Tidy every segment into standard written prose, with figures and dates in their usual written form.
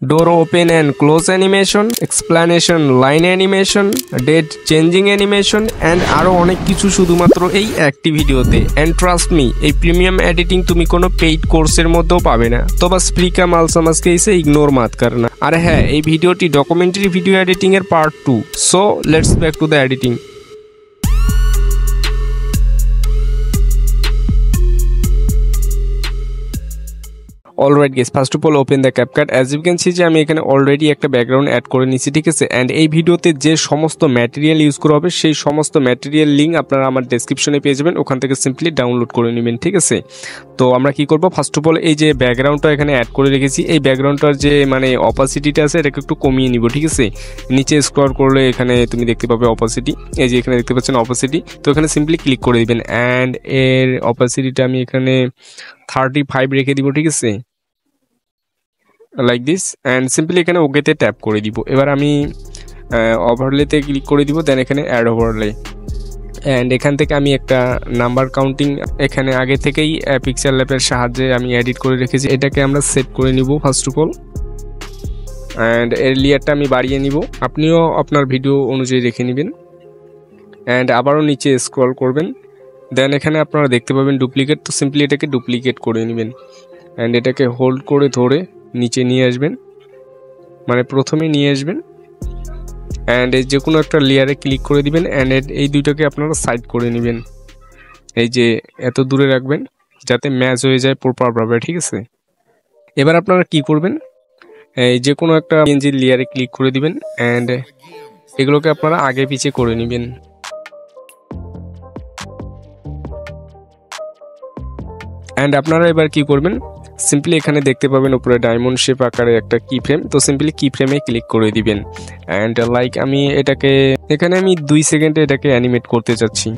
door open and close animation, explanation line animation, date changing animation and আরো অনেক কিছু শুধুমাত্র এই একটি ভিডিওতে। and trust me এই প্রিমিয়াম এডিটিং তুমি কোনো পেইড কোর্সের মধ্যেও পাবে না। তো বাস फ्री का माल समझ के इसे इग्नोर मत करना। আর হ্যাঁ, এই ভিডিওটি ডকুমেন্টারি ভিডিও এডিটিং এর part 2। So let's back to the editing. Alright guys, first of all open the CapCut. As you can see যে আমি এখানে অলরেডি একটা ব্যাকগ্রাউন্ড অ্যাড করে নিচ্ছি, ঠিক আছে। অ্যান্ড এই ভিডিওতে যে সমস্ত ম্যাটেরিয়াল ইউজ করা হবে সেই সমস্ত ম্যাটেরিয়াল লিঙ্ক আপনারা আমার ডেসক্রিপশনে পেয়ে যাবেন, ওখান থেকে সিম্পলি ডাউনলোড করে নেবেন, ঠিক আছে। তো আমরা কি করব, ফার্স্ট অফ অল এই যে ব্যাকগ্রাউন্ডটা এখানে অ্যাড করে রেখেছি, এই ব্যাকগ্রাউন্ডটার যে মানে অপাসিটিটা আছে এটাকে একটু কমিয়ে নিব, ঠিক আছে। নিচে স্ক্রল করলে এখানে তুমি দেখতে পাবে অপাসিটি, এই যে এখানে দেখতে পাচ্ছেন অপাসিটি। তো এখানে সিম্পলি ক্লিক করে দিবেন অ্যান্ড এর অপাসিটিটা আমি এখানে 35 রেখে দিব, ঠিক আছে, লাইক দিস। অ্যান্ড সিম্পলি এখানে ওকেতে ট্যাপ করে দিব। এবার আমি ওভারলেতে ক্লিক করে দিব, দেন এখানে অ্যাড ওভারলে। অ্যান্ড এখান থেকে আমি একটা নাম্বার কাউন্টিং এখানে আগে থেকেই পিকচার ল্যাবের সাহায্যে আমি এডিট করে রেখেছি, এটাকে আমরা সেট করে নিব ফার্স্ট অফ অল। অ্যান্ড এর লেয়ারটা আমি বাড়িয়ে নিব, আপনিও আপনার ভিডিও অনুযায়ী রেখে নেবেন। অ্যান্ড আবারও নিচে স্ক্রল করবেন, দেন এখানে আপনারা দেখতে পাবেন ডুপ্লিকেট। তো সিম্পলি এটাকে ডুপ্লিকেট করে নেবেন অ্যান্ড এটাকে হোল্ড করে ধরে নিচে নিয়ে আসবেন, মানে প্রথমে নিয়ে আসবেন। অ্যান্ড যে কোনো একটা লেয়ারে ক্লিক করে দিবেন অ্যান্ড এই দুইটাকে আপনারা সাইড করে নেবেন, এই যে এত দূরে রাখবেন যাতে ম্যাচ হয়ে যায় প্রপারভাবে, ঠিক আছে। এবার আপনারা কি করবেন, এই যে কোনো একটা পিএনজি লেয়ারে ক্লিক করে দিবেন অ্যান্ড এগুলোকে আপনারা আগে পিছে করে নেবেন। অ্যান্ড আপনারা এবার কি করবেন, সিম্পলি এখানে দেখতে পাবেন উপরে ডায়মন্ড শেপ আকারে একটা কি ফ্রেম। তো সিম্পলি কি ফ্রেমে ক্লিক করে দিবেন অ্যান্ড লাইক আমি এখানে আমি 2 সেকেন্ডে এটাকে অ্যানিমেট করতে চাচ্ছি।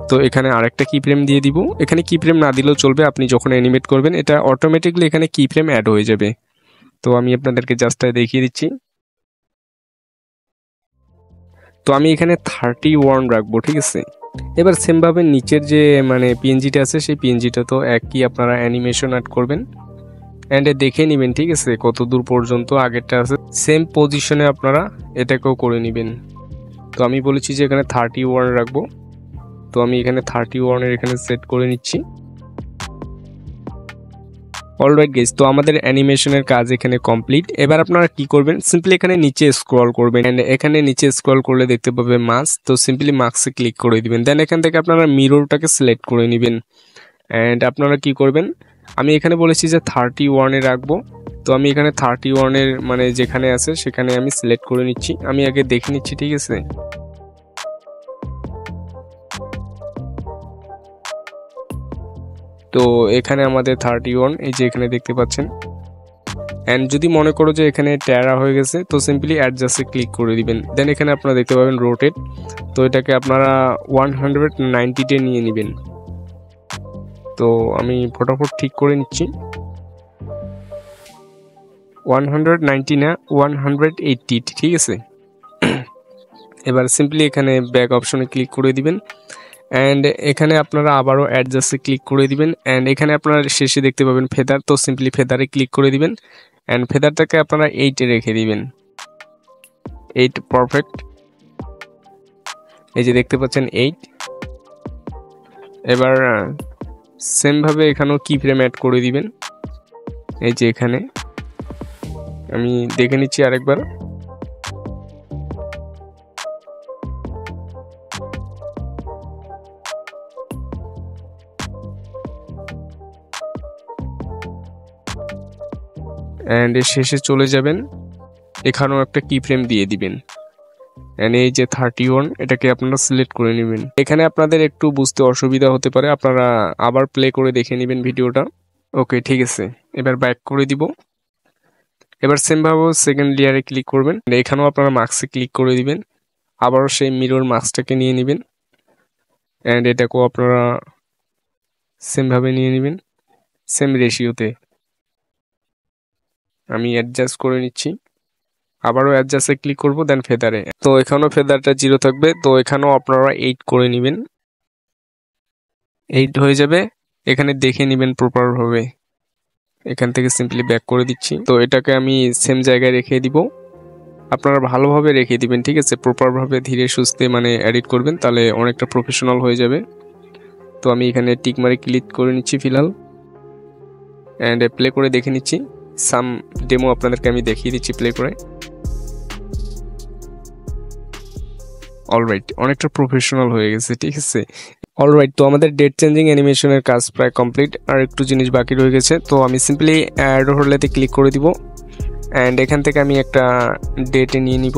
তো এখানে আরেকটা কি ফ্রেম দিয়ে দিব, এখানে কি ফ্রেম না দিলেও চলবে, আপনি যখন অ্যানিমেট করবেন এটা অটোমেটিকলি এখানে কি ফ্রেম অ্যাড হয়ে যাবে। তো আমি আপনাদেরকে জাস্ট দেখিয়ে দিচ্ছি। তো আমি এখানে 31 রাখবো, ঠিক আছে। এবার সেমভাবে নিচের যে মানে পিএনজিটা আছে সেই পিএনজিটা তো একই আপনারা অ্যানিমেশন অ্যাড করবেন অ্যান্ড দেখে নেবেন, ঠিক আছে, কত দূর পর্যন্ত আগেরটা আছে। সেম পজিশনে আপনারা এটাকেও করে নেবেন। তো আমি বলেছি যে এখানে 31 রাখবো, তো আমি এখানে 31 এর এখানে সেট করে নিচ্ছি। অলরাইট গাইস, তো আমাদের অ্যানিমেশনের কাজ এখানে কমপ্লিট। এবার আপনারা কি করবেন, সিম্পলি এখানে নিচে স্ক্রল করবেন এন্ড এখানে নিচে স্ক্রল করলে দেখতে পাবে মাস্ক। তো সিম্পলি মাস্কে ক্লিক করে দিবেন, দেন এখান থেকে আপনারা মিররটাকে সিলেক্ট করে নেবেন অ্যান্ড আপনারা কি করবেন, আমি এখানে বলেছি যে 31 এ রাখবো। তো আমি এখানে 31 এর মানে যেখানে আছে সেখানে আমি সিলেক্ট করে নিচ্ছি, আমি আগে দেখে নিচ্ছি, ঠিক আছে। তো এখানে আমাদের 31, এই যে এখানে দেখতে পাচ্ছেন। অ্যান্ড যদি মনে করো যে এখানে ট্যারা হয়ে গেছে তো সিম্পলি অ্যাডজাস্টে ক্লিক করে দিবেন, দেন এখানে আপনারা দেখতে পাবেন রোটেট। তো এটাকে আপনারা 190-তে নিয়ে নেবেন। তো আমি ফটাফট ঠিক করে নিচ্ছি, 190 না 180, ঠিক আছে। এবার সিম্পলি এখানে ব্যাক অপশনে ক্লিক করে দিবেন অ্যান্ড এখানে আপনারা আবারও অ্যাডজাস্টে ক্লিক করে দিবেন অ্যান্ড এখানে আপনারা শেষে দেখতে পাবেন ফেদার। তো সিম্পলি ফেদারে ক্লিক করে দিবেন অ্যান্ড ফেদারটাকে আপনারা 8-এ রেখে দিবেন, 8 পারফেক্ট। এই যে দেখতে পাচ্ছেন 8। এবার সেমভাবে এখানেও কি ফ্রেম অ্যাড করে দিবেন, এই যে এখানে আমি দেখে নিচ্ছি আরেকবার। অ্যান্ড এর শেষে চলে যাবেন, এখানেও একটা কি ফ্রেম দিয়ে দিবেন অ্যান্ড এই যে 31 এটাকে আপনারা সিলেক্ট করে নেবেন। এখানে আপনাদের একটু বুঝতে অসুবিধা হতে পারে, আপনারা আবার প্লে করে দেখে নেবেন ভিডিওটা। ওকে, ঠিক আছে, এবার ব্যাক করে দিব। এবার সেমভাবে সেকেন্ড লেয়ারে ক্লিক করবেন, এখানেও আপনারা মাস্কে ক্লিক করে দিবেন, আবারও সেই মিরর মাস্কটাকে নিয়ে নেবেন অ্যান্ড এটাকেও আপনারা সেমভাবে নিয়ে নেবেন, সেম রেশিওতে। আমি অ্যাডজাস্ট করে নিচ্ছি, আবারও অ্যাডজাস্টে ক্লিক করব, দেন ফেদারে। তো এখানেও ফেদারটা 0 থাকবে, তো এখানেও আপনারা 8 করে নেবেন, 8 হয়ে যাবে। এখানে দেখে নেবেন প্রপারভাবে, এখান থেকে সিম্পলি ব্যাক করে দিচ্ছি। তো এটাকে আমি সেম জায়গায় রেখে দিব। আপনারা ভালোভাবে রেখে দিবেন, ঠিক আছে, প্রপারভাবে ধীরে সুস্থে মানে এডিট করবেন, তাহলে অনেকটা প্রফেশনাল হয়ে যাবে। তো আমি এখানে টিক মারে ক্লিক করে নিচ্ছি ফিলহাল, অ্যান্ড প্লে করে দেখে নিচ্ছি। সাম ডেমো আপনাদেরকে আমি দেখিয়ে দিচ্ছি প্লে করে। অলরাইট, অনেকটা প্রফেশনাল হয়ে গেছে, ঠিক আছে। অলরাইট, তো আমাদের ডেট চেঞ্জিং অ্যানিমেশনের কাজ প্রায় কমপ্লিট, আর একটু জিনিস বাকি রয়ে গেছে। তো আমি সিম্পলি অ্যাড ওভারলেতে ক্লিক করে দিব, অ্যান্ড এখান থেকে আমি একটা ডেটে নিয়ে নিব।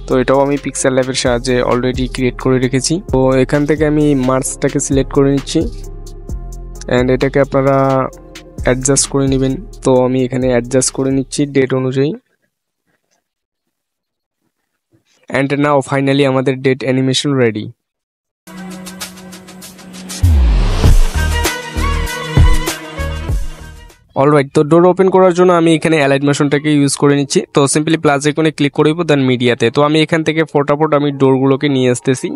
তো এটাও আমি পিক্সেল ল্যাবের সাহায্যে অলরেডি ক্রিয়েট করে রেখেছি। তো এখান থেকে আমি মার্চটাকে সিলেক্ট করে নিচ্ছি, অ্যান্ড এটাকে আপনারা অ্যাডজাস্ট করে নেবেন। তো আমি এখানে অ্যাডজাস্ট করে নিচ্ছি ডেট অনুযায়ী। অ্যান্ড নাও ফাইনালি আমাদের ডেট অ্যানিমেশন রেডি। অলরাইট, তো ডোর ওপেন করার জন্য আমি এখানে অ্যালাইড মোশনটাকে ইউজ করে নিচ্ছি। তো সিম্পলি প্লাস আইকনে ক্লিক করব, দেন মিডিয়াতে। তো আমি এখান থেকে ফটাফট আমি ডোরগুলোকে নিয়ে আসতেছি।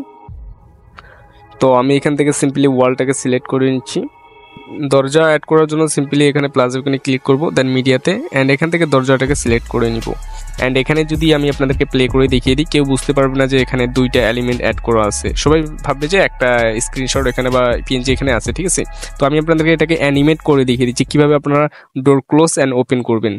তো আমি এখান থেকে সিম্পলি ওয়ালটাকে সিলেক্ট করে নিচ্ছি। দরজা অ্যাড করার জন্য সিম্পলি এখানে প্লাস আইকনে ক্লিক করব, দেন মিডিয়াতে, অ্যান্ড এখান থেকে দরজাটাকে সিলেক্ট করে নিব। অ্যান্ড এখানে যদি আমি আপনাদেরকে প্লে করে দেখিয়ে দিই, কেউ বুঝতে পারবে না যে এখানে দুইটা এলিমেন্ট অ্যাড করা আছে। সবাই ভাববে যে একটা স্ক্রিনশট এখানে বা পিএনজি এখানে আছে, ঠিক আছে। তো আমি আপনাদেরকে এটাকে অ্যানিমেট করে দেখিয়ে দিচ্ছি কীভাবে আপনারা ডোর ক্লোজ অ্যান্ড ওপেন করবেন।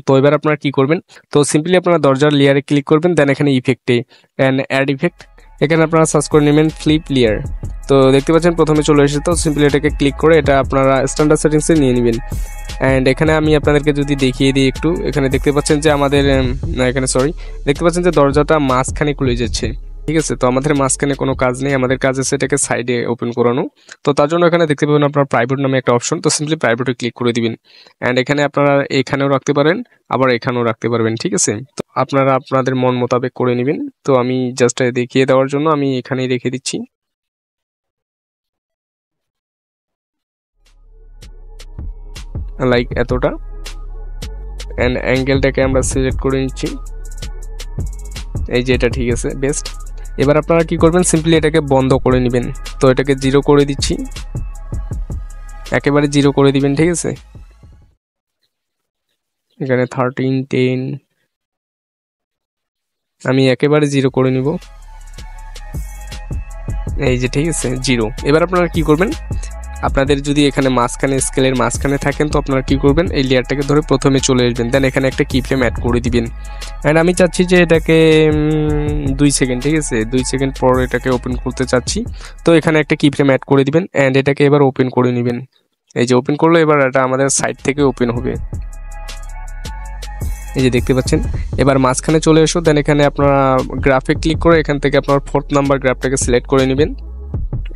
তো এবার আপনারা কী করবেন, তো সিম্পলি আপনারা দরজার লেয়ারে ক্লিক করবেন, দেন এখানে ইফেক্টে অ্যান্ড অ্যাড ইফেক্ট, এখানে আপনারা সার্চ করে নেবেন ফ্লিপ লেয়ার। তো দেখতে পাচ্ছেন প্রথমে চলে এসেছে। তো সিম্পলি এটাকে ক্লিক করে এটা আপনারা স্ট্যান্ডার্ড সেটিংসে নিয়ে নেবেন। অ্যান্ড এখানে আমি আপনাদেরকে যদি দেখিয়ে দিই একটু, এখানে দেখতে পাচ্ছেন যে আমাদের এখানে দেখতে পাচ্ছেন যে দরজাটা মাঝখানে খুলে যাচ্ছে, ঠিক আছে। তো আমাদের মাঝখানে কোনো কাজ নেই, আমাদের কাজ আছে এটাকে সাইডে ওপেন করানো। তো তার জন্য এখানে দেখতে পাবেন আপনার প্রাইভেট নামে একটা অপশন। তো সিম্পলি প্রাইভেটে ক্লিক করে দিবেন, অ্যান্ড এখানে আপনারা এখানেও রাখতে পারেন, আবার এখানেও রাখতে পারবেন, ঠিক আছে। তো আপনারা আপনাদের মন মোতাবেক করে নেবেন। তো আমি জাস্ট দেখিয়ে দেওয়ার জন্য আমি এখানেই রেখে দিচ্ছি, লাইক এতটা। অ্যান্ড অ্যাঙ্গেলটাকে আমরা সিলেক্ট করে নিচ্ছি, এই যে এটা ঠিক আছে, বেস্ট। এবার আপনারা কি করবেন, সিম্পলি এটাকে বন্ধ করে নেবেন। তো এটাকে 0 করে দিচ্ছি, একেবারে 0 করে দিবেন, ঠিক আছে। এখানে 13, 10 আমি একেবারে 0 করে নিব, এই যে ঠিক আছে 0। এবার আপনারা কি করবেন, আপনাদের যদি এখানে মাঝখানে স্কেলের মাঝখানে থাকেন, তো আপনারা কি করবেন, এই লেয়ারটাকে ধরে প্রথমে চলে আসবেন, দেন এখানে একটা কি ফ্রেম অ্যাড করে দিবেন। অ্যান্ড আমি চাচ্ছি যে এটাকে 2 সেকেন্ড, ঠিক আছে, 2 সেকেন্ড পর এটাকে ওপেন করতে চাচ্ছি। তো এখানে একটা কি ফ্রেম অ্যাড করে দিবেন, অ্যান্ড এটাকে এবার ওপেন করে নেবেন। এই যে ওপেন করলো, এবার এটা আমাদের সাইড থেকে ওপেন হবে, এই যে দেখতে পাচ্ছেন। এবার মাঝখানে চলে এসো, দেন এখানে আপনারা গ্রাফে ক্লিক করে এখান থেকে আপনার 4th নাম্বার গ্রাফটাকে সিলেক্ট করে নেবেন,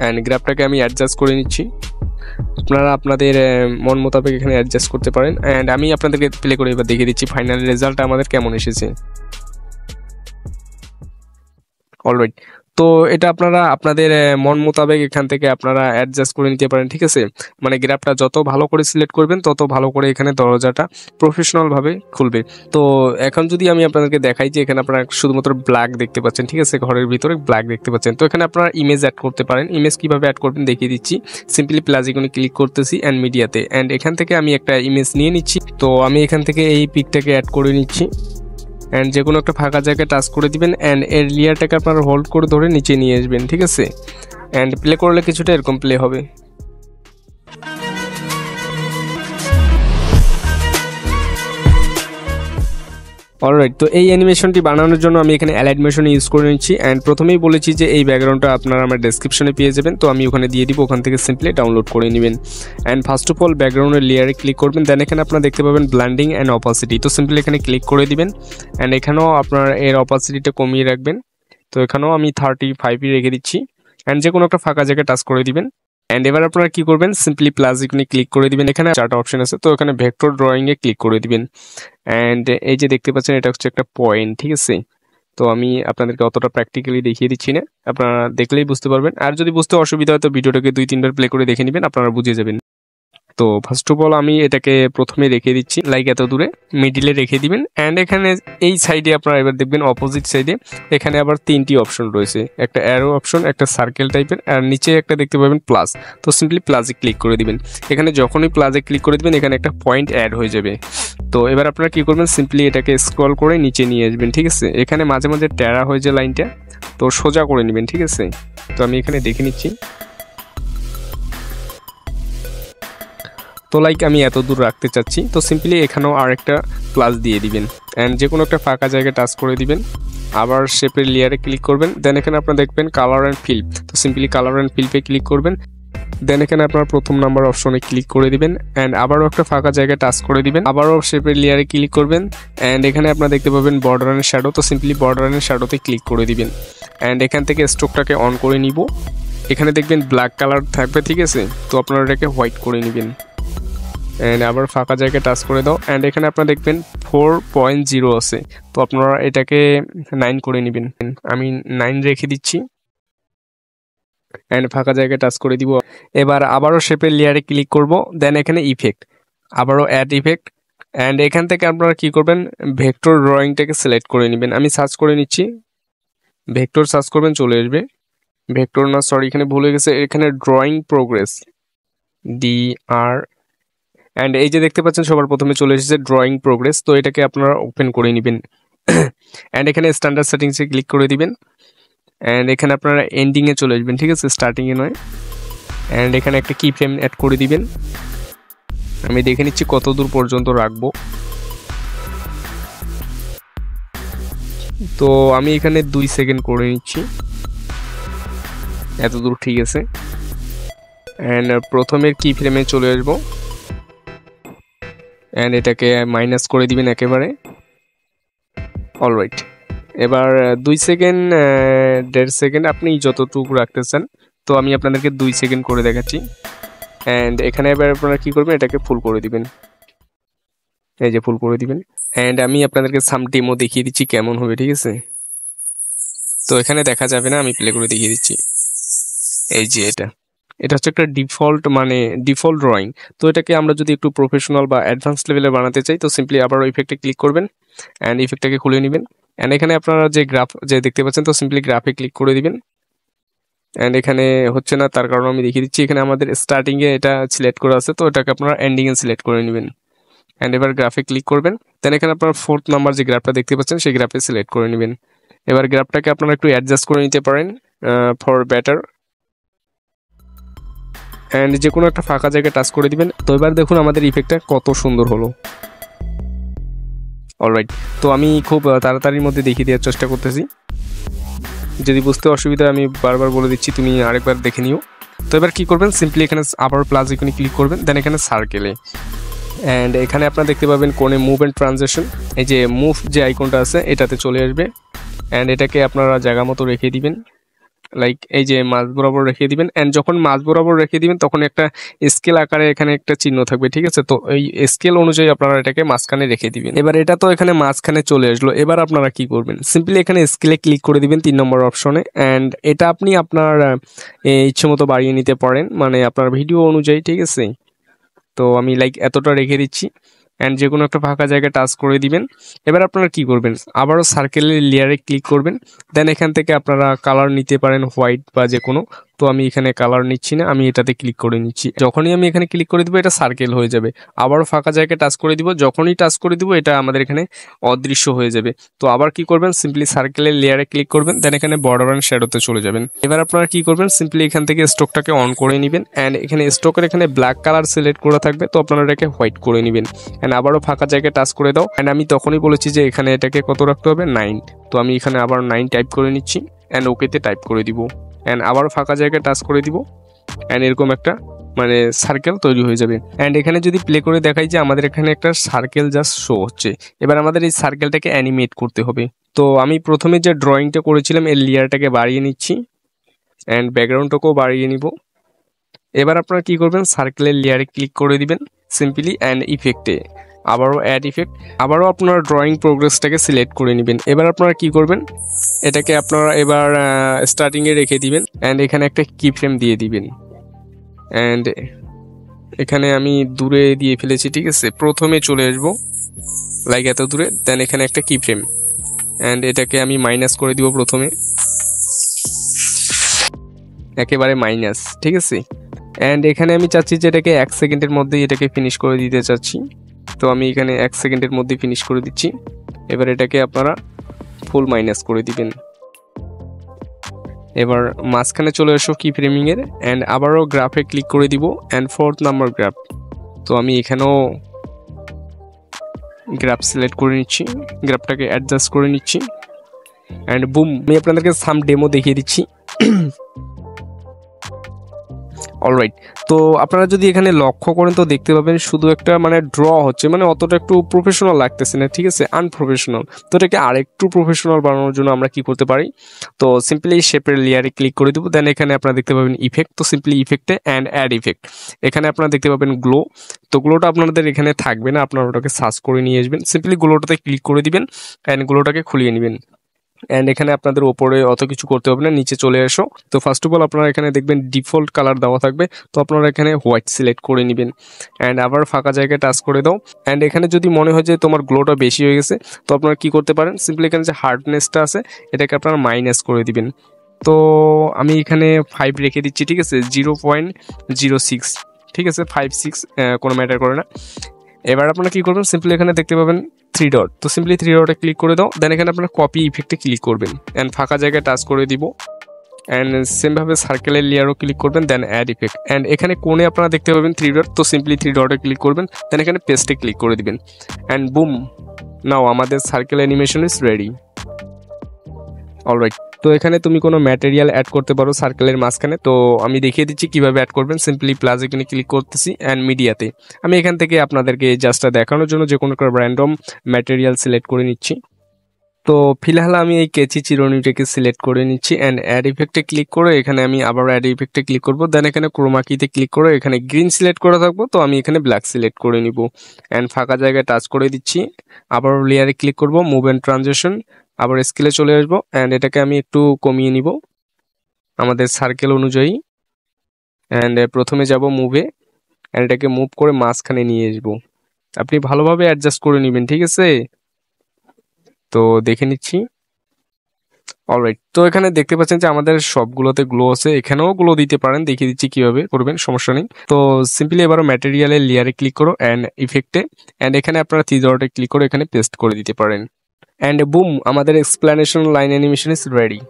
অ্যান্ড গ্রাফটাকে আমি অ্যাডজাস্ট করে নিচ্ছি। আপনারা আপনাদের মন মোতাবেক এখানে অ্যাডজাস্ট করতে পারেন। অ্যান্ড আমি আপনাদেরকে প্লে করে এবার দেখিয়ে দিচ্ছি ফাইনাল রেজাল্ট আমাদের কেমন এসেছে। অলরাইট, তো এটা আপনারা আপনাদের মন মোতাবেক এখান থেকে আপনারা অ্যাডজাস্ট করে নিতে পারেন, ঠিক আছে। মানে গ্রাফটা যত ভালো করে সিলেক্ট করবেন, তত ভালো করে এখানে দরজাটা প্রফেশনালভাবে খুলবে। তো এখন যদি আমি আপনাদেরকে দেখাই যে এখানে আপনারা শুধুমাত্র ব্ল্যাক দেখতে পাচ্ছেন, ঠিক আছে, ঘরের ভিতরে ব্ল্যাক দেখতে পাচ্ছেন। তো এখানে আপনারা ইমেজ অ্যাড করতে পারেন। ইমেজ কীভাবে অ্যাড করবেন দেখিয়ে দিচ্ছি। সিম্পলি প্লাস আইকনে ক্লিক করতেছি, অ্যান্ড মিডিয়াতে, অ্যান্ড এখান থেকে আমি একটা ইমেজ নিয়ে নিচ্ছি। তো আমি এখান থেকে এই পিকটাকে অ্যাড করে নিচ্ছি, অ্যান্ড যে কোনো একটা ফাঁকা জায়গায় টাচ করে দিবেন, অ্যান্ড এর লেয়ারটাকে আপনারা হোল্ড করে ধরে নিচে নিয়ে আসবেন, ঠিক আছে। অ্যান্ড প্লে করলে কিছুটা এরকম প্লে হবে। অলরাইট, তো এই অ্যানিমেশনটি বানানোর জন্য আমি এখানে অ্যালাইড মোশন ইউজ করে নিচ্ছি। অ্যান্ড প্রথমেই বলেছি যে এই ব্যাকগ্রাউন্ডটা আপনারা আমার ডেসক্রিপশনে পেয়ে যাবেন, তো আমি ওখানে দিয়ে দিব, ওখান থেকে সিম্পলি ডাউনলোড করে নেবেন। অ্যান্ড ফার্স্ট অফ অল ব্যাকগ্রাউন্ডের লেয়ারে ক্লিক করবেন, দেন এখানে আপনারা দেখতে পাবেন ব্লেন্ডিং অ্যান্ড অপাসিটি। তো সিম্পলি এখানে ক্লিক করে দিবেন, অ্যান্ড এখানেও আপনার এর অপাসিটিটা কমিয়ে রাখবেন। তো এখানেও আমি 35ই রেখে দিচ্ছি, অ্যান্ড যে কোনো একটা ফাঁকা জায়গায় টাচ করে দিবেন। অ্যান্ড এবার আপনারা কি করবেন, সিম্পলি প্লাস আইকনে ক্লিক করে দিবেন। এখানে 4টা অপশন আছে, তো এখানে ভেক্টর ড্রয়িংয়ে ক্লিক করে দিবেন। অ্যান্ড এই যে দেখতে পাচ্ছেন এটা হচ্ছে একটা পয়েন্ট, ঠিক আছে। তো আমি আপনাদেরকে অতটা প্র্যাকটিক্যালি দেখিয়ে দিচ্ছি না, আপনারা দেখলেই বুঝতে পারবেন। আর যদি বুঝতে অসুবিধা হয় তো ভিডিওটাকে 2-3 বার প্লে করে দেখে নেবেন, আপনারা বুঝে যাবেন। তো ফার্স্ট অফ অল আমি এটাকে প্রথমে রেখে দিচ্ছি লাইক এত দূরে, মিডিলে রেখে দিবেন। অ্যান্ড এখানে এই সাইডে আপনারা এবার দেখবেন অপোজিট সাইডে এখানে আবার 3টি অপশন রয়েছে, একটা অ্যারো অপশন, একটা সার্কেল টাইপের, আর নিচে একটা দেখতে পাবেন প্লাস। তো সিম্পলি প্লাসে ক্লিক করে দিবেন। এখানে যখনই প্লাসে ক্লিক করে দিবেন এখানে একটা পয়েন্ট অ্যাড হয়ে যাবে। তো এবার আপনারা কি করবেন, সিম্পলি এটাকে স্ক্রল করে নিচে নিয়ে আসবেন, ঠিক আছে। এখানে মাঝে মাঝে ট্যারা হয়ে যায় লাইনটা, তো সোজা করে নেবেন, ঠিক আছে। তো আমি এখানে দেখে নিচ্ছি। তো লাইক আমি এত দূর রাখতে চাচ্ছি, তো সিম্পলি এখানেও আরেকটা প্লাস দিয়ে দিবেন। অ্যান্ড যে কোনো একটা ফাঁকা জায়গায় টাচ করে দিবেন, আবার শেপের লেয়ারে ক্লিক করবেন। দেন এখানে আপনারা দেখবেন কালার অ্যান্ড ফিল, তো সিম্পলি কালার অ্যান্ড ফিল্পে ক্লিক করবেন। দেন এখানে আপনার প্রথম নাম্বার অপশনে ক্লিক করে দিবেন। অ্যান্ড আবারও একটা ফাঁকা জায়গায় টাচ করে দিবেন, আবারও শেপের লেয়ারে ক্লিক করবেন। অ্যান্ড এখানে আপনারা দেখতে পাবেন বর্ডার অ্যান্ড শ্যাডো, তো সিম্পলি বর্ডার অ্যান্ড শ্যাডোতে ক্লিক করে দিবেন। অ্যান্ড এখান থেকে স্ট্রোকটাকে অন করে নিব। এখানে দেখবেন ব্ল্যাক কালার থাকবে, ঠিক আছে। তো আপনারা এটাকে হোয়াইট করে নেবেন। অ্যান্ড আবার ফাঁকা জায়গায় টাচ করে দাও। অ্যান্ড এখানে আপনারা দেখবেন 4.0 আছে, তো আপনারা এটাকে 9 করে নেবেন। আমি 9 রেখে দিচ্ছি। অ্যান্ড ফাঁকা জায়গায় টাচ করে দিব। এবার আবারও শেপের লেয়ারে ক্লিক করব। দেন এখানে ইফেক্ট, আবারও অ্যাড ইফেক্ট। অ্যান্ড এখান থেকে আপনারা কি করবেন, ভেক্টর ড্রয়িংটাকে সিলেক্ট করে নেবেন। আমি সার্চ করে নিচ্ছি, ভেক্টর সার্চ করবেন, চলে আসবে। ভেক্টর না, সরি, এখানে ভুলে গেছে, এখানে ড্রয়িং প্রোগ্রেস, DR। অ্যান্ড এই যে দেখতে পাচ্ছেন সবার প্রথমে চলে এসেছে ড্রয়িং প্রোগ্রেস, তো এটাকে আপনারা ওপেন করে নেবেন। অ্যান্ড এখানে স্ট্যান্ডার্ড সেটিংসে ক্লিক করে দিবেন। অ্যান্ড এখানে আপনারা এন্ডিংয়ে চলে আসবেন, ঠিক আছে, স্টার্টিংয়ে নয়। অ্যান্ড এখানে একটা কি ফ্রেম অ্যাড করে দিবেন। আমি দেখে নিচ্ছি কত দূর পর্যন্ত রাখবো। তো আমি এখানে 2 সেকেন্ড করে নিচ্ছি, এত দূর ঠিক আছে। অ্যান্ড প্রথমের কি ফ্রেমে চলে আসবো। অ্যান্ড এটাকে মাইনাস করে দিবেন একেবারে। অলরাইট, এবার 2 সেকেন্ড, 1.5 সেকেন্ড, আপনি যতটুকু রাখতে চান। তো আমি আপনাদেরকে 2 সেকেন্ড করে দেখাচ্ছি। অ্যান্ড এখানে এবার আপনারা কি করবেন, এটাকে ফুল করে দিবেন, এই যে ফুল করে দিবেন। অ্যান্ড আমি আপনাদেরকে সাম ডেমো দেখিয়ে দিচ্ছি কেমন হবে, ঠিক আছে। তো এখানে দেখা যাবে না, আমি প্লে করে দেখিয়ে দিচ্ছি। এই যে এটা হচ্ছে একটা ডিফল্ট, মানে ডিফল্ট ড্রয়িং। তো এটাকে আমরা যদি একটু প্রফেশনাল বা অ্যাডভান্স লেভেলে বানাতে চাই, তো সিম্পলি আবার ইফেক্টে ক্লিক করবেন। অ্যান্ড ইফেক্টটাকে খুলে নেবেন। অ্যান্ড এখানে আপনারা যে গ্রাফ যে দেখতে পাচ্ছেন, তো সিম্পলি গ্রাফে ক্লিক করে দিবেন। অ্যান্ড এখানে হচ্ছে না, তার কারণে আমি দেখিয়ে দিচ্ছি। এখানে আমাদের স্টার্টিংয়ে এটা সিলেক্ট করা আছে, তো এটাকে আপনারা এন্ডিংয়ে সিলেক্ট করে নেবেন। অ্যান্ড এবার গ্রাফে ক্লিক করবেন। দেন এখানে আপনার 4th নাম্বার যে গ্রাফটা দেখতে পাচ্ছেন, সেই গ্রাফে সিলেক্ট করে নেবেন। এবার গ্রাফটাকে আপনারা একটু অ্যাডজাস্ট করে নিতে পারেন ফর বেটার। অ্যান্ড যে কোনো একটা ফাঁকা জায়গায় টাচ করে দিবেন। তো এবার দেখুন আমাদের ইফেক্টটা কত সুন্দর হলো। অলরাইট, তো আমি খুব তাড়াতাড়ির মধ্যে দেখিয়ে দেওয়ার চেষ্টা করতেছি। যদি বুঝতে অসুবিধা আমি বারবার বলে দিচ্ছি, তুমি আরেকবার দেখে নিও। তো এবার কি করবেন, সিম্পলি এখানে আবার প্লাস আইকনে ক্লিক করবেন। দেন এখানে সার্কেলে, অ্যান্ড এখানে আপনারা দেখতে পাবেন কোণে মুভ অ্যান্ড ট্রানজিশন, এই যে মুভ যে আইকনটা আছে এটাতে চলে আসবে। অ্যান্ড এটাকে আপনারা জায়গা মতো রেখে দিবেন, লাইক এই যে মাঝ বরাবর রেখে দিবেন। অ্যান্ড যখন মাঝ বরাবর রেখে দিবেন তখন একটা স্কেল আকারে এখানে একটা চিহ্ন থাকবে, ঠিক আছে। তো এই স্কেল অনুযায়ী আপনারা এটাকে মাঝখানে রেখে দিবেন। এবার এটা তো এখানে মাঝখানে চলে আসলো। এবার আপনারা কি করবেন, সিম্পলি এখানে স্কেলে ক্লিক করে দিবেন 3 নম্বর অপশনে। অ্যান্ড এটা আপনি আপনার ইচ্ছে মতো বাড়িয়ে নিতে পারেন, মানে আপনার ভিডিও অনুযায়ী, ঠিক আছে। তো আমি লাইক এতটা রেখে দিচ্ছি। অ্যান্ড যে কোনো একটা ফাঁকা জায়গায় টাচ করে দিবেন। এবার আপনারা কি করবেন, আবারও সার্কেলের লেয়ারে ক্লিক করবেন। দেন এখান থেকে আপনারা কালার নিতে পারেন, হোয়াইট বা যে কোনো। তো আমি এখানে কালার নিচ্ছি না, আমি এটাতে ক্লিক করে নিচ্ছি। যখনই আমি এখানে ক্লিক করে দিব এটা সার্কেল হয়ে যাবে। আবারও ফাঁকা জায়গায় টাচ করে দিব, যখনই টাচ করে দিব এটা আমাদের এখানে অদৃশ্য হয়ে যাবে। তো আবার কি করবেন, সিম্পলি সার্কেলের লেয়ারে ক্লিক করবেন। দেন এখানে বর্ডার অ্যান্ড শ্যাডোতে চলে যাবেন। এবার আপনারা কি করবেন, সিম্পলি এখান থেকে স্ট্রোকটাকে অন করে নেবেন। অ্যান্ড এখানে স্ট্রোকের এখানে ব্ল্যাক কালার সিলেক্ট করা থাকবে, তো আপনারা এটাকে হোয়াইট করে নেবেন। অ্যান্ড আবারও ফাঁকা জায়গায় টাচ করে দাও। অ্যান্ড আমি তখনই বলেছি যে এখানে এটাকে কত রাখতে হবে, 9। তো আমি এখানে আবার 9 টাইপ করে নিচ্ছি। অ্যান্ড ওকেতে টাইপ করে দিব। অ্যান্ড আবারও ফাঁকা জায়গায় টাচ করে দিব। অ্যান্ড এরকম একটা মানে সার্কেল তৈরি হয়ে যাবে। অ্যান্ড এখানে যদি প্লে করে দেখাই যে আমাদের এখানে একটা সার্কেল জাস্ট শো হচ্ছে। এবার আমাদের এই সার্কেলটাকে অ্যানিমেট করতে হবে। তো আমি প্রথমে যে ড্রয়িংটা করেছিলাম এর লেয়ারটাকে বাড়িয়ে নিচ্ছি। অ্যান্ড ব্যাকগ্রাউন্ডটাকেও বাড়িয়ে নিব। এবার আপনারা কি করবেন, সার্কেলের লেয়ারে ক্লিক করে দিবেন সিম্পলি। অ্যান্ড ইফেক্টে আবারও অ্যাড ইফেক্ট, আবারও আপনারা ড্রয়িং প্রোগ্রেসটাকে সিলেক্ট করে নেবেন। এবার আপনারা কি করবেন, এটাকে আপনারা এবার স্টার্টিংয়ে রেখে দিবেন। অ্যান্ড এখানে একটা কি ফ্রেম দিয়ে দিবেন। অ্যান্ড এখানে আমি দূরে দিয়ে ফেলেছি, ঠিক আছে। প্রথমে চলে আসবো লাইক এত দূরে, দেন এখানে একটা কি ফ্রেম অ্যান্ড এটাকে আমি মাইনাস করে দিব প্রথমে, একেবারে মাইনাস, ঠিক আছে। অ্যান্ড এখানে আমি চাচ্ছি যে এটাকে 1 সেকেন্ডের মধ্যেই এটাকে ফিনিশ করে দিতে চাচ্ছি, তো আমি এখানে 1 সেকেন্ডের মধ্যে ফিনিশ করে দিচ্ছি। এবার এটাকে আপনারা ফুল মাইনাস করে দিবেন। এবার মাঝখানে চলে আসো কি ফ্রেমিংয়ের অ্যান্ড আবারও গ্রাফে ক্লিক করে দিব অ্যান্ড 4th নাম্বার গ্রাফ, তো আমি এখানেও গ্রাফ সিলেক্ট করে নিচ্ছি, গ্রাফটাকে অ্যাডজাস্ট করে নিচ্ছি অ্যান্ড বুম, আমি আপনাদেরকে সাম ডেমো দেখিয়ে দিচ্ছি। অলরাইট, তো আপনারা যদি এখানে লক্ষ্য করেন তো দেখতে পাবেন শুধু একটা মানে ড্র হচ্ছে, মানে অতটা একটু প্রফেশনাল লাগতেছে না, ঠিক আছে, আনপ্রফেশনাল। তো এটাকে আরেকটু প্রফেশনাল বানানোর জন্য আমরা কি করতে পারি, তো সিম্পলি শেপের লেয়ারে ক্লিক করে দেবো, দেন এখানে আপনারা দেখতে পাবেন ইফেক্ট, তো সিম্পলি ইফেক্টে অ্যান্ড অ্যাড ইফেক্ট, এখানে আপনারা দেখতে পাবেন গ্লো, তো গ্লোটা আপনাদের এখানে থাকবে না, আপনারা ওটাকে সার্চ করে নিয়ে আসবেন, সিম্পলি গ্লোটাতে ক্লিক করে দিবেন অ্যান্ড গ্লোটাকে খুলিয়ে নেবেন। অ্যান্ড এখানে আপনাদের ওপরে অত কিছু করতে হবে না, নিচে চলে এসো। তো ফার্স্ট অফ অল আপনারা এখানে দেখবেন ডিফল্ট কালার দেওয়া থাকবে, তো আপনারা এখানে হোয়াইট সিলেক্ট করে নেবেন অ্যান্ড আবার ফাঁকা জায়গায় টাচ করে দাও। অ্যান্ড এখানে যদি মনে হয় যে তোমার গ্লোটা বেশি হয়ে গেছে, তো আপনারা কি করতে পারেন, সিম্পলি এখানে যে হার্ডনেসটা আছে এটাকে আপনারা মাইনাস করে দিবেন। তো আমি এখানে 5 রেখে দিচ্ছি, ঠিক আছে, 0.06, ঠিক আছে, 5-6 কোনো ম্যাটার করে না। এবার আপনারা কি করবেন, সিম্পলি এখানে দেখতে পাবেন 3 ডট, তো সিম্পলি 3 ডটে ক্লিক করে দাও, দেন এখানে আপনারা কপি ইফেক্টে ক্লিক করবেন অ্যান্ড ফাঁকা জায়গায় টাচ করে দিব অ্যান্ড সেমভাবে সার্কেলের লেয়ারও ক্লিক করবেন, দেন অ্যাড ইফেক্ট অ্যান্ড এখানে কোণে আপনারা দেখতে পাবেন 3 ডট, তো সিম্পলি 3 ডটে ক্লিক করবেন, দেন এখানে পেস্টে ক্লিক করে দিবেন অ্যান্ড বুম, নাও আমাদের circle animation is ready. Alright, তো এখানে তুমি কোনো ম্যাটেরিয়াল অ্যাড করতে পারো সার্কেলের মাঝখানে, তো আমি দেখিয়ে দিচ্ছি কিভাবে অ্যাড করবেন। সিম্পলি প্লাস এখানে ক্লিক করতেছি অ্যান্ড মিডিয়াতে আমি এখান থেকে আপনাদেরকে জাস্ট দেখানোর জন্য যে কোনো একটা র্যান্ডম ম্যাটেরিয়াল সিলেক্ট করে নিচ্ছি। তো ফিলহাল আমি এই কেচি চিরুনিটাকে সিলেক্ট করে নিচ্ছি অ্যান্ড অ্যাড ইফেক্টে ক্লিক করে এখানে আমি আবার অ্যাড ইফেক্টে ক্লিক করবো, দেন এখানে ক্রোমা কিতে ক্লিক করে এখানে গ্রিন সিলেক্ট করে থাকবো, তো আমি এখানে ব্ল্যাক সিলেক্ট করে নিব অ্যান্ড ফাঁকা জায়গায় টাচ করে দিচ্ছি, আবার লেয়ারে ক্লিক করব, মুভ অ্যান্ড ট্রানজিশন, আবার স্কেলে চলে আসবো অ্যান্ড এটাকে আমি একটু কমিয়ে নিব আমাদের সার্কেল অনুযায়ী অ্যান্ড প্রথমে যাব মুভে অ্যান্ড এটাকে মুভ করে মাঝখানে নিয়ে আসবো, আপনি ভালোভাবে অ্যাডজাস্ট করে নেবেন, ঠিক আছে। তো দেখে নিচ্ছি। অলরাইট, তো এখানে দেখতে পাচ্ছেন যে আমাদের সবগুলোতে গ্লো আছে, এখানেও গ্লো দিতে পারেন, দেখিয়ে দিচ্ছি কিভাবে করবেন, সমস্যা নেই। তো সিম্পলি এবারও ম্যাটেরিয়ালের লেয়ারে ক্লিক করো অ্যান্ড ইফেক্টে অ্যান্ড এখানে আপনারা 3 ডটে ক্লিক করে এখানে পেস্ট করে দিতে পারেন অ্যান্ড বুম, আমাদের explanation line animation is ready.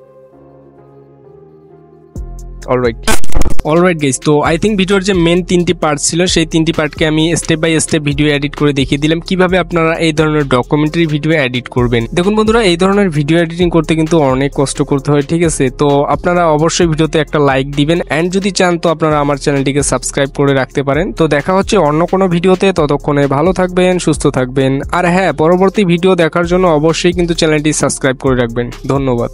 Alright guys, তো আই থিঙ্ক ভিডিওর যে মেন 3টি পার্ট ছিল সেই 3টি পার্টকে আমি step by step video edit করে দেখিয়ে দিলাম কিভাবে আপনারা এই ধরনের ডকুমেন্টারি ভিডিও এডিট করবেন। দেখুন বন্ধুরা, এই ধরনের ভিডিও এডিটিং করতে কিন্তু অনেক কষ্ট করতে হয়, ঠিক আছে। তো আপনারা অবশ্যই ভিডিওতে একটা লাইক দিবেন অ্যান্ড যদি চান তো আপনারা আমার চ্যানেলটিকে সাবস্ক্রাইব করে রাখতে পারেন। তো দেখা হচ্ছে অন্য কোনো ভিডিওতে, ততক্ষণে ভালো থাকবেন, সুস্থ থাকবেন, আর হ্যাঁ, পরবর্তী ভিডিও দেখার জন্য অবশ্যই কিন্তু চ্যানেলটি সাবস্ক্রাইব করে রাখবেন। ধন্যবাদ।